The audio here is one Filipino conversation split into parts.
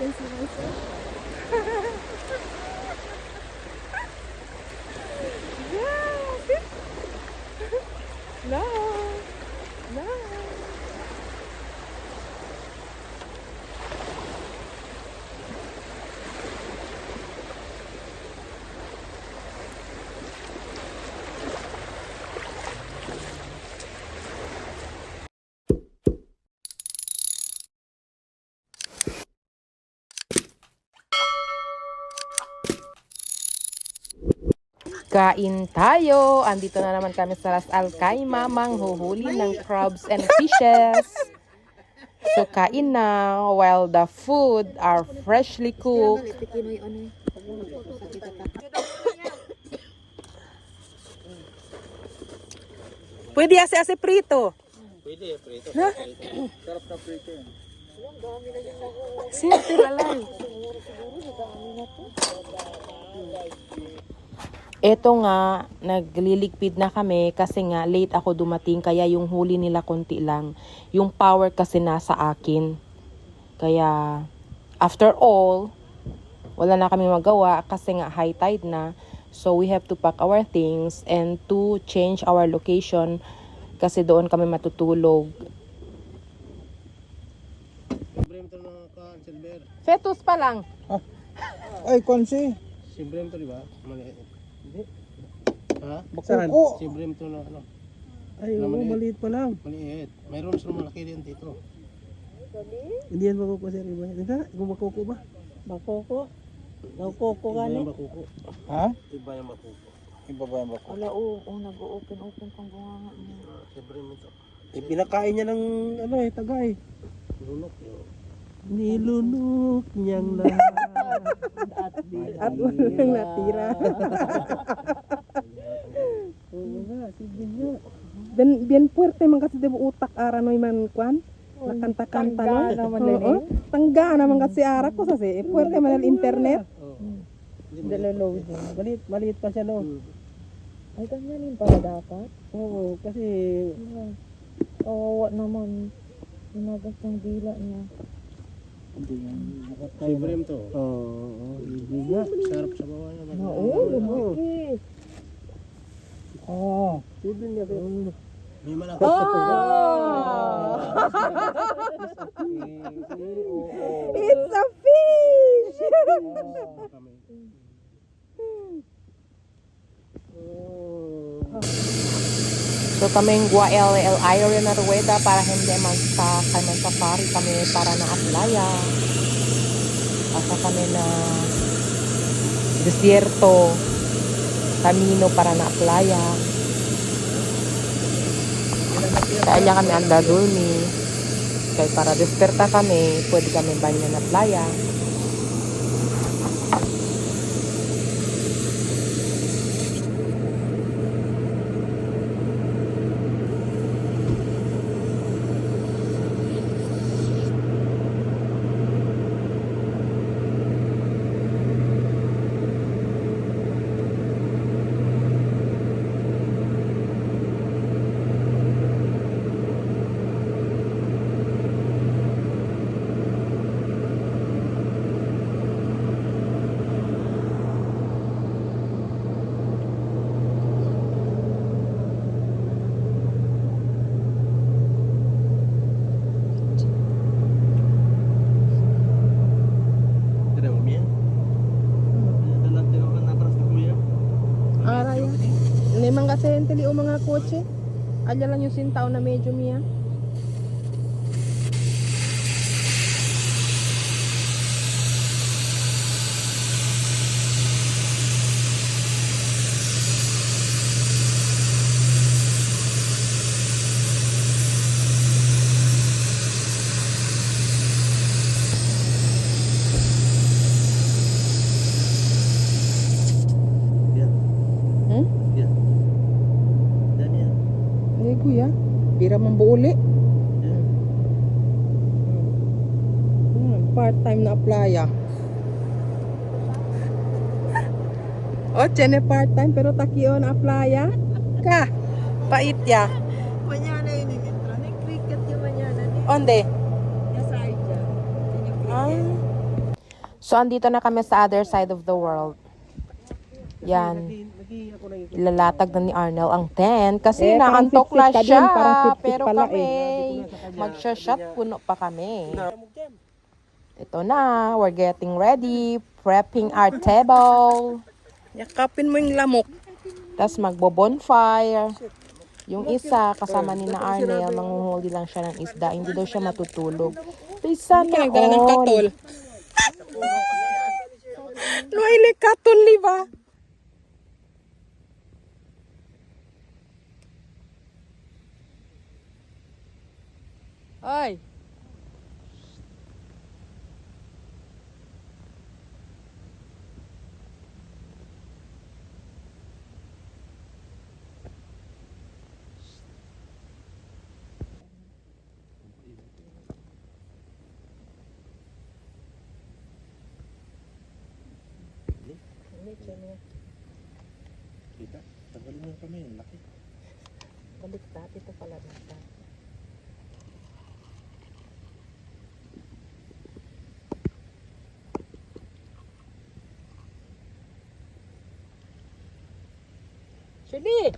can see myself. Yeah. No. No. Kain tayo! Andito na naman kami sa Ras Al Khaimah, manghuhuli ng crabs and fishes. So kain na while the food are freshly cooked. Pwede ase prito. Pwede, prito. Sarap na prito yan. Siyempre lalay. Eto nga, nagliligpid na kami kasi nga late ako dumating kaya yung huli nila konti lang. Yung power kasi nasa akin. Kaya after all, wala na kami magawa kasi nga high tide na. So we have to pack our things and to change our location kasi doon kami matutulog. Simbrem to na ka, silver. Fetus pa lang. Ay, konsi. Simbrem to, di ba? Maliit. Hindi. Ha? Bakuko. Simbrem to na ano. Ay, oo, maliit pa lang. Maliit. Mayroon sa malaki din dito. Hindi yan bakuko, sir. Iba yan. Ika, kung bakuko ba? Bakuko? Bakuko Iba yung bakuko. Ha? Iba yung bakuko. Iba ba yung bakuko? Wala, oo, nag-open pang bunganga niya. Simbrem ito. Eh, pinakain niya ng, ano eh, tagay. Lunok yun. Nilunok niyang lahat. At walang natira. Oo nga, sige nga. Bien puwerte man kasi diba utak ara noy man kwan. Nakanta-kanta no. Oo. Tangga naman kasi ara ko sasi. Puwerte man ang internet. Daloload. Maliit pa siya no. Ay, ganyanin pala dapat. Oo, kasi Oo, naman. Inagas ng dila niya. hindi yan. Simbrem to. Oo, hindi nga. Sarap sa bawah niya. Oo, lumaki. Oo. Sige nga. May malaki. It's a fish! So kaming guael el ayo na rueda para hindi man safari kami para na playa. Asa kami na desierto camino para na playa. Kaya kami anda dulmi. Kaya para desperta kami, pwede kami banyo na playa. Naman kasi tili o mga kotse. Alya lang yung sintaw na medyo miya. Kuya, pira man buuli. Part-time na playa. O, tiene part-time pero takion na playa. Ka, pait ya. Mañana yun yung intro. Cricket yung mañana. Onde? Nasa Aija. Ah. So, andito na kami sa other side of the world. Yan. Lagi ako na yung Ilalatag na ni Arnel ang tent kasi Eh, parang naantok na sipsip ka siya. din, parang sipsip Pero pala kami, eh. magsha-shot puno pa kami. Jam. Ito na, we're getting ready, prepping our table. Yakapin mo yung lamok. Tapos magbo-bonfire. Yung isa, kasama ni na Arnel, manguhuli lang siya ng isda. Hindi daw siya matutulog. Isa na Nagdala ng katol. all. Luwailik katol, di ba? Ay. Kita, tanggalin mo kami, laki. Baliktad, ito pala nata. Shirley!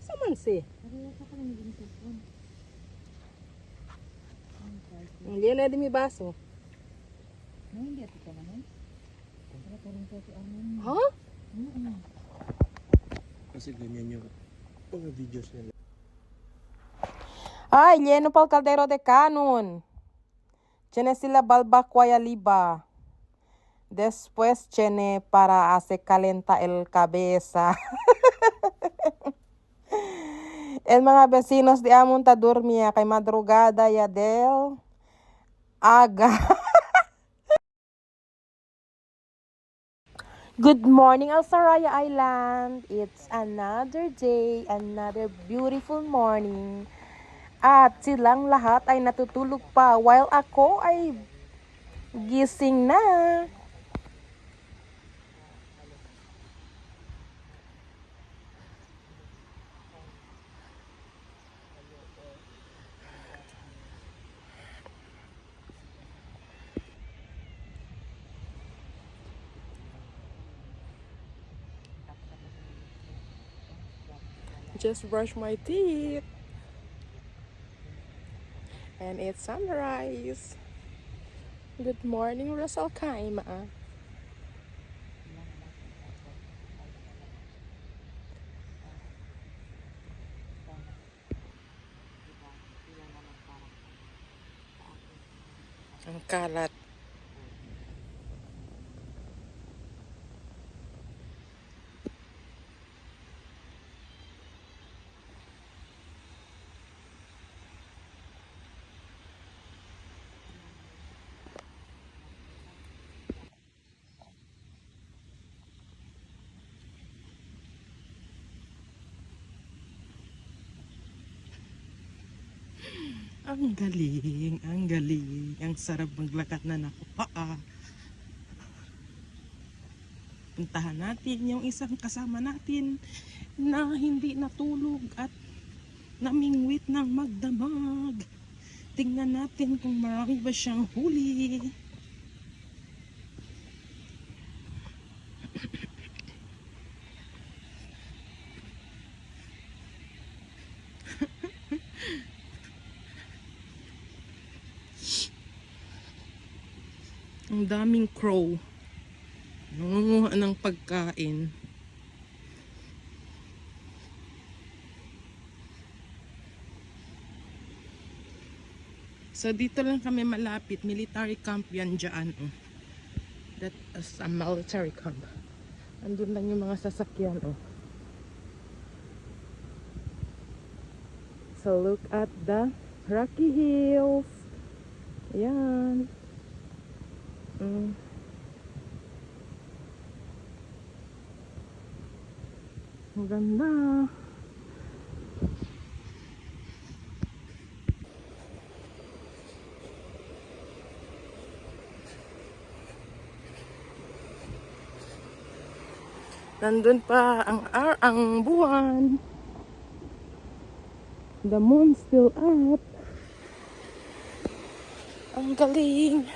Saman si? Hindi na di may baso. Ha? Kasi ganyan yung mga videos nila. Ay, lleno pa'l caldero de canon. Tiene sila balbacuaya liba. Después tiene para hacer calenta el cabeza. El mga vecinos de Amunta dormía kay madrugada ya del aga. Good morning, Alsaraya Island. It's another day, another beautiful morning. At silang lahat ay natutulog pa while ako ay gising na. Just brush my teeth. And it's sunrise. Good morning, Russell Kaima. Ang kalat. Ang galing, ang galing. Ang sarap maglakad na nakapaa. Puntahan natin yung isang kasama natin na hindi natulog at namingwit ng magdamag. Tingnan natin kung marami ba siyang huli. Ang daming crow. Nangunguha ng pagkain. So dito lang kami malapit. Military camp yan dyan. Oh. That is a military camp. Andun lang yung mga sasakyan. Oh. So look at the Rocky Hills. Ayan. Ang ganda. Nandun pa ang buwan. The moon's still up. Ang galing.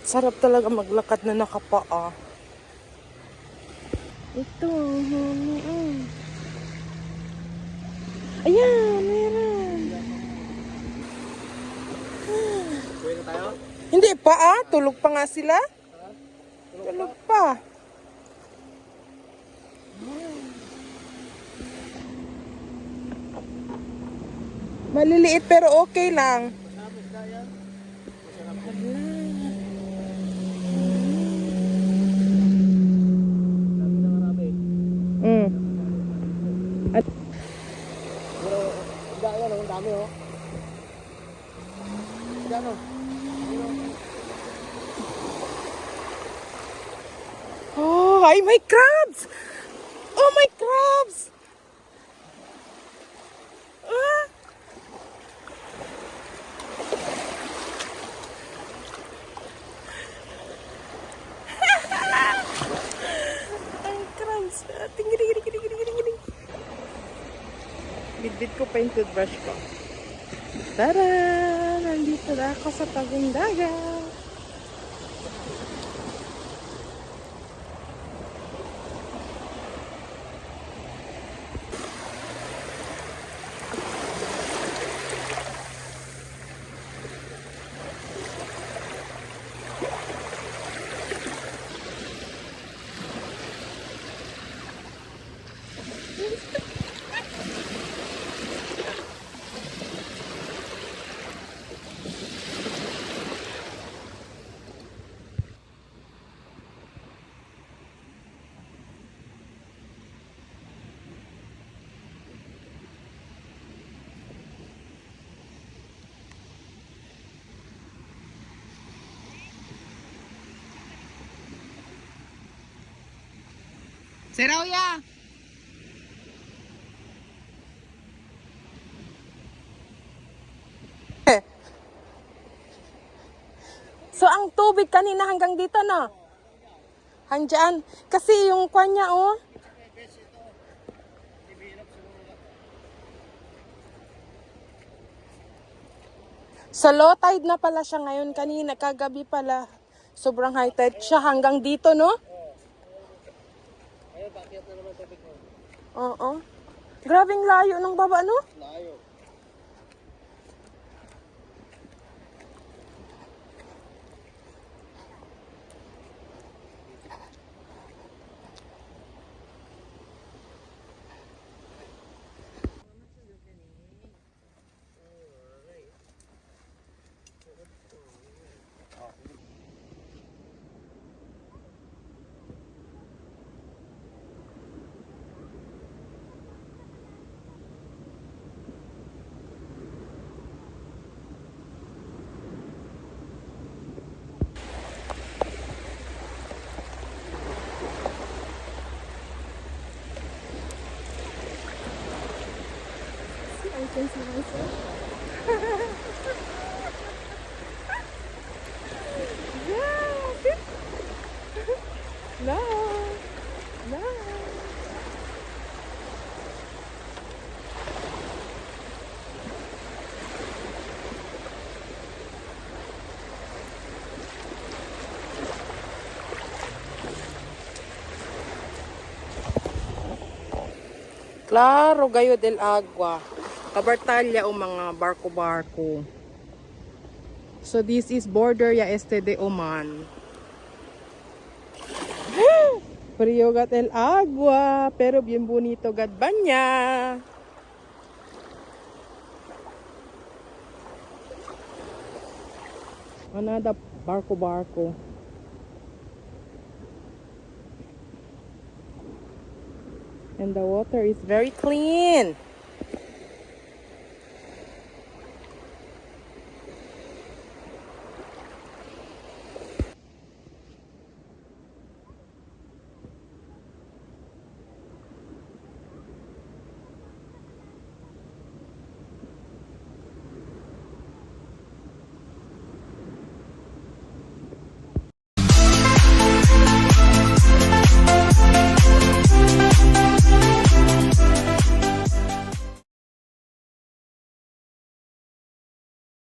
Sarap talaga maglakad na nakapaa. Ito. Ayan, meron. Uwi na tayo? Hindi pa tulog pa nga sila. Tulog pa. Maliliit pero okay lang. Dami na marami. Mm. Pero, hindi yan, ang dami oh. Diyan oh. Oh, ay, may crabs! Oh, my crabs! Ah! Ang crabs! Tingin. Bidbid ko pa yung toothbrush ko. Tara! Nandito na ako sa tabing dagat. Serauya! So, ang tubig kanina hanggang dito, no? Hanggang kasi yung kanya, oh. Sa low tide na pala siya ngayon. Kanina, kagabi pala. Sobrang high tide siya hanggang dito, no? Ayun, bakit na naman tubig mo? Oo. Grabing layo ng baba, no? Layo. No. No. Claro, gayo del agua. Kabartalya o mga barko-barko. So this is border ya este de Oman. Frío gat el agua, pero bien bonito gat baña. Another barko-barko. And the water is very clean.